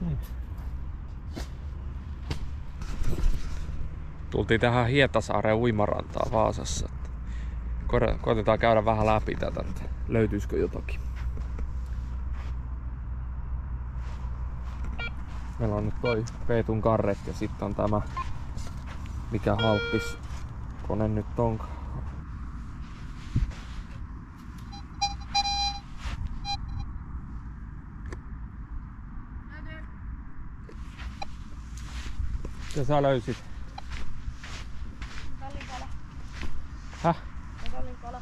Niin. Tultiin tähän Hietasaaren uimarantaan Vaasassa. Koitetaan käydä vähän läpi tätä, että löytyisikö jotakin. Meillä on nyt toi Peetun karret ja sitten on tämä, mikä halppis kone nyt onkaan. Mitä sä löysit? Tallinkala. Häh? Tallinkala.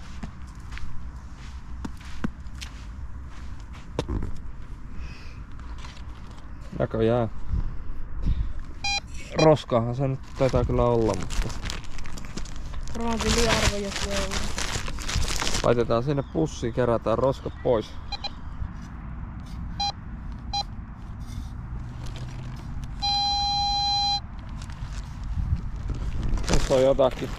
Näköjään. Roskaahan se nyt taitaa kyllä olla, mutta... Varmaan yliarvo joku euro. Laitetaan sinne pussiin, kerätään roskat pois. Tässä on jotakin.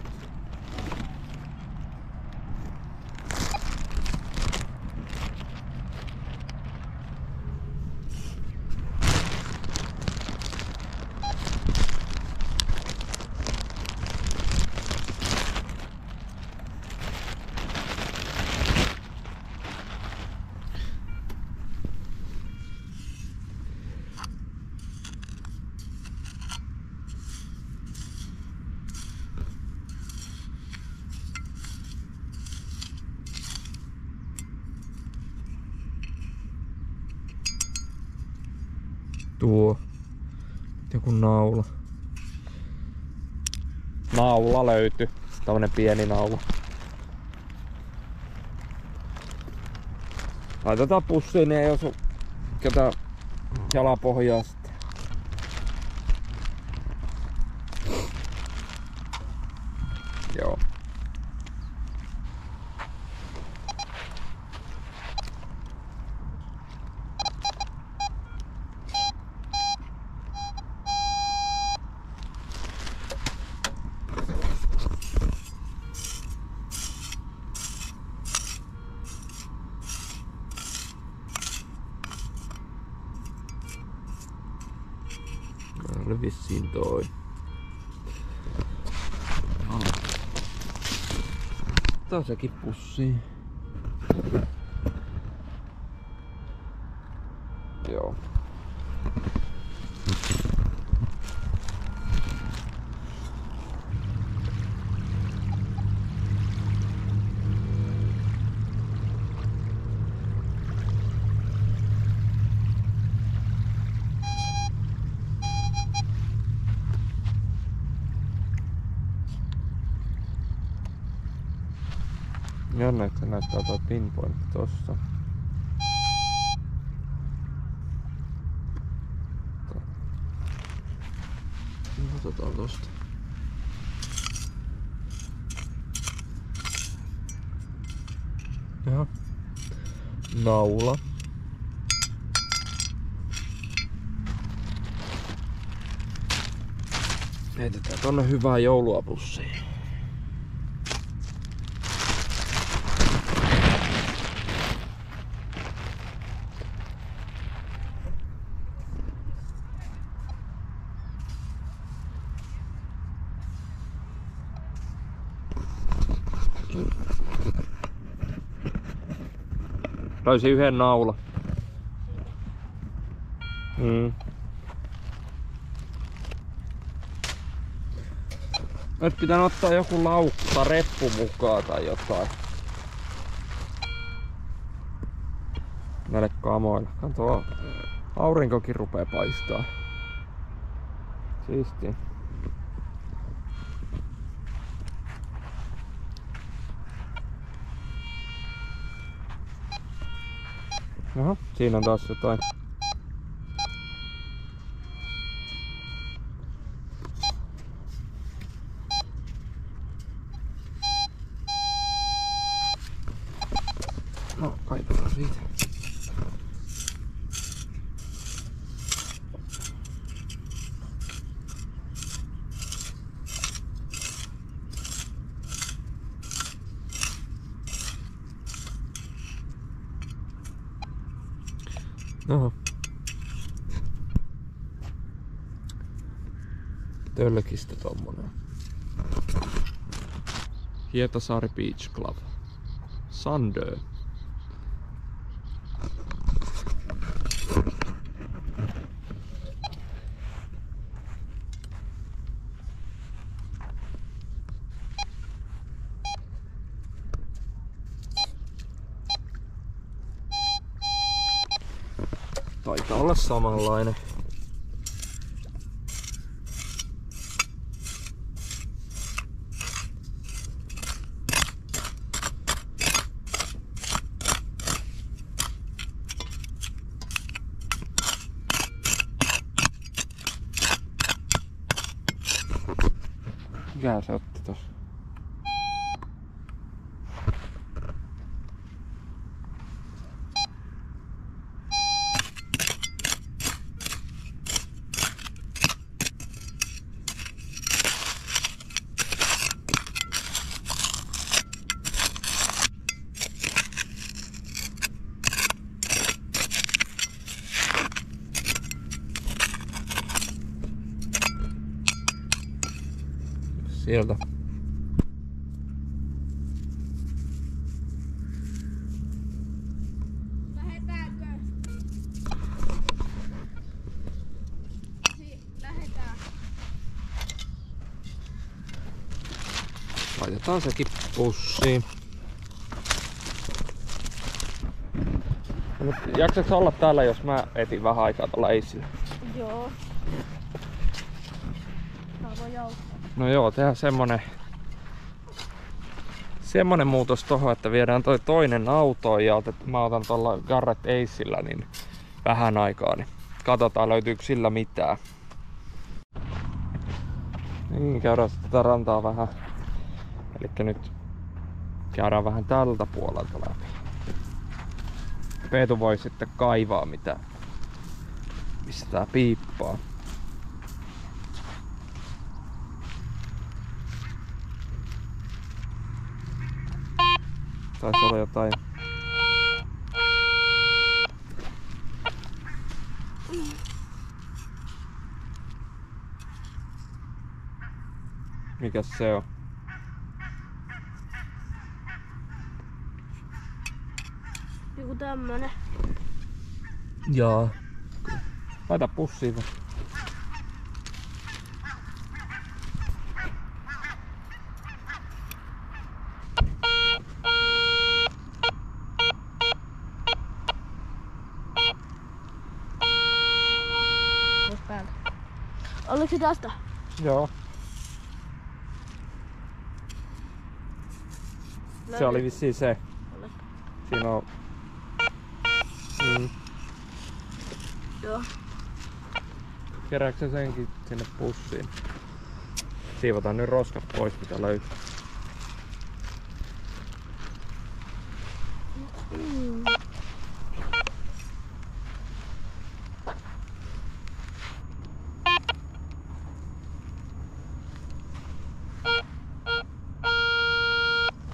Tuo. Joku naula. Naula löytyi. Tällainen pieni naula. Laitetaan pussiin, niin ei osu ketään jalapohjaa sitten. Joo. Oli vissiin toi. Tää sekin pussiin. Joo. Jännä, että se näyttää tuo pinpointti tossa. Otetaan tosta. Jaha. Naula. Heitetään tonne hyvää joulua pussiin. Löysin yhden naula. Nyt pitää ottaa joku laukku tai reppu mukaan tai jotain. Näille kamoille. Tuo aurinkokin rupee paistaa. Siistiä. Jaha, siinä on taas jotain. No, kaivetaan siitä. Oho. Tölkistä tommonen. Hietasaari Beach Club. Sandö. Taitaa olla samanlainen. Mikä se otti tossa? Sieltä. Lähetäänkö? Lähetään. Laitetaan sekin pussiin. Mut jaksaks olla täällä, jos mä etin vähän aikaa tuolla Eissillä? Joo. Mä voin jauttaa. No joo, tehdään semmonen muutos tohon, että viedään toi toinen auto ja mä otan tuolla Garrett Aceillä niin vähän aikaa, niin katsotaan löytyykö sillä mitään. Niin, käydään tätä rantaa vähän. Elikkä nyt käydään vähän tältä puolelta läpi. Peetu voi sitten kaivaa mistä tää piippaa. Taisi olla jotain. Mikäs se on? Joku tämmönen. Jaa. Laita pussiin. Päältä. Oliko se tästä? Joo. Se oli vissiin se. Siinä on. Joo. Kerääkö sä senkin sinne pussiin? Siivotaan nyt roskat pois mitä löytyy.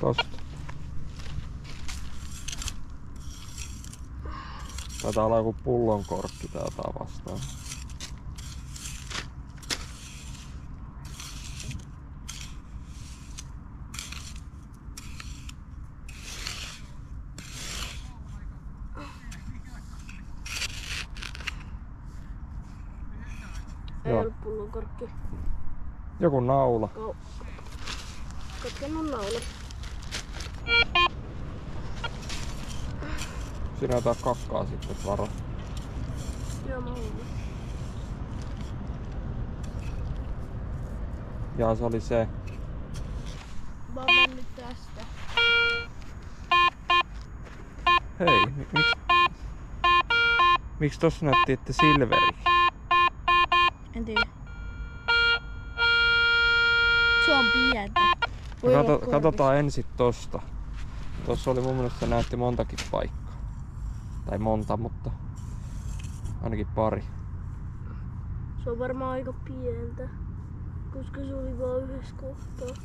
Tosta. Taitaa olla joku pullonkorkki täältä vastaan. Ei ollut pullonkorkki. Joku naula. Katkennut naula. Siinä jotain kakkaa sitten varo. Joo, mä huomaan. Jaa, se oli se. Mä oon mennyt tästä. Hei, miksi tossa näytti, että silveri? En tiedä. Se on pientä. Katsotaan ensin tosta. Tossa oli mun mielestä näytti montakin paikkaa. Tai monta, mutta ainakin pari. Se on varmaan aika pientä, koska se oli vaan yhdessä kohtaa.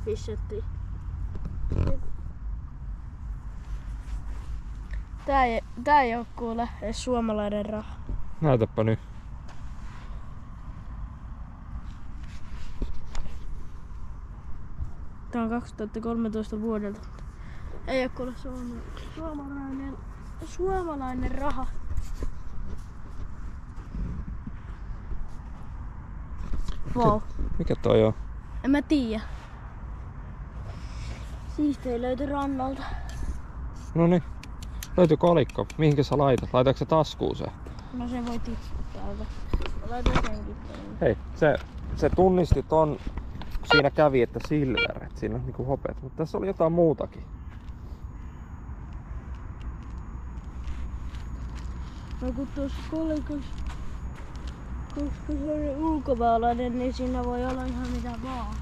pissettiin. Tää ei oo kuule edes suomalainen raha. Näytäpä nyt. Tää on 2013 vuodelta. Ei oo kuule suomalainen raha. Wow. Mikä toi on? En mä tiiä. Siistei löytyi rannalta. Noniin. Löytyy kolikko. Mihinkä sä laitat? Laitatko se taskuun se? No se voi tippua täältä. Laitan senkin tänne. Hei, se tunnisti ton. Siinä kävi, että silver. Et siinä on niinku hopeat. Mutta tässä oli jotain muutakin. No kun tuossa kolikossa, koska se on ulkomaalainen, niin siinä voi olla ihan mitä vaan.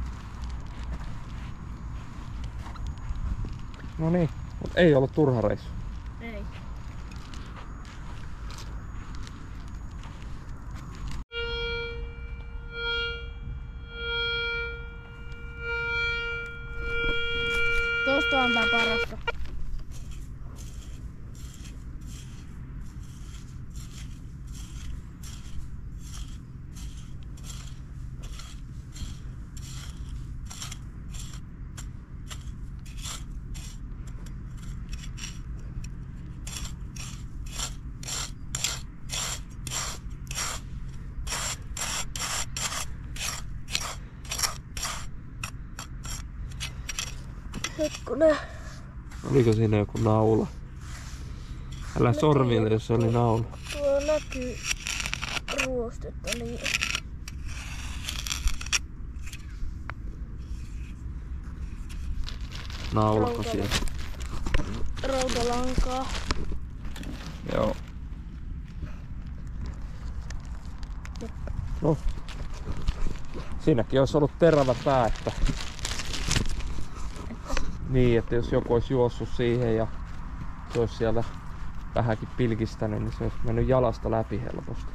No niin, mutta ei ollut turha reissu. Ei. Tosta on tää parasta. Hetkonen. Oliko siinä joku naula? Älä sormille, jos se oli naula. Tuo näkyy ruostetta niin. Naulako siellä? Rautalankaa. Joo. No. Siinäkin olisi ollut terävä pää, että... Niin, että jos joku olisi juossut siihen ja se olisi siellä vähänkin pilkistänyt, niin se olisi mennyt jalasta läpi helposti.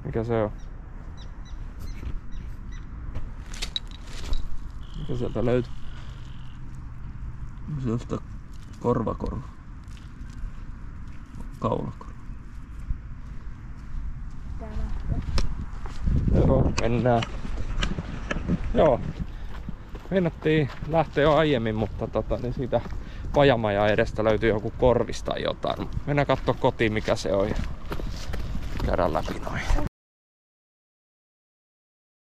Mikä se on? Mikä sieltä löytyy? Se on sitä korvakorva. Kaulakorva. Joo, mennään. Joo. Mennättiin lähteä jo aiemmin, mutta niin siitä pajamajan edestä löytyy joku korvis tai jotain. Mennään kattoo kotiin mikä se on ja käydään läpi noin.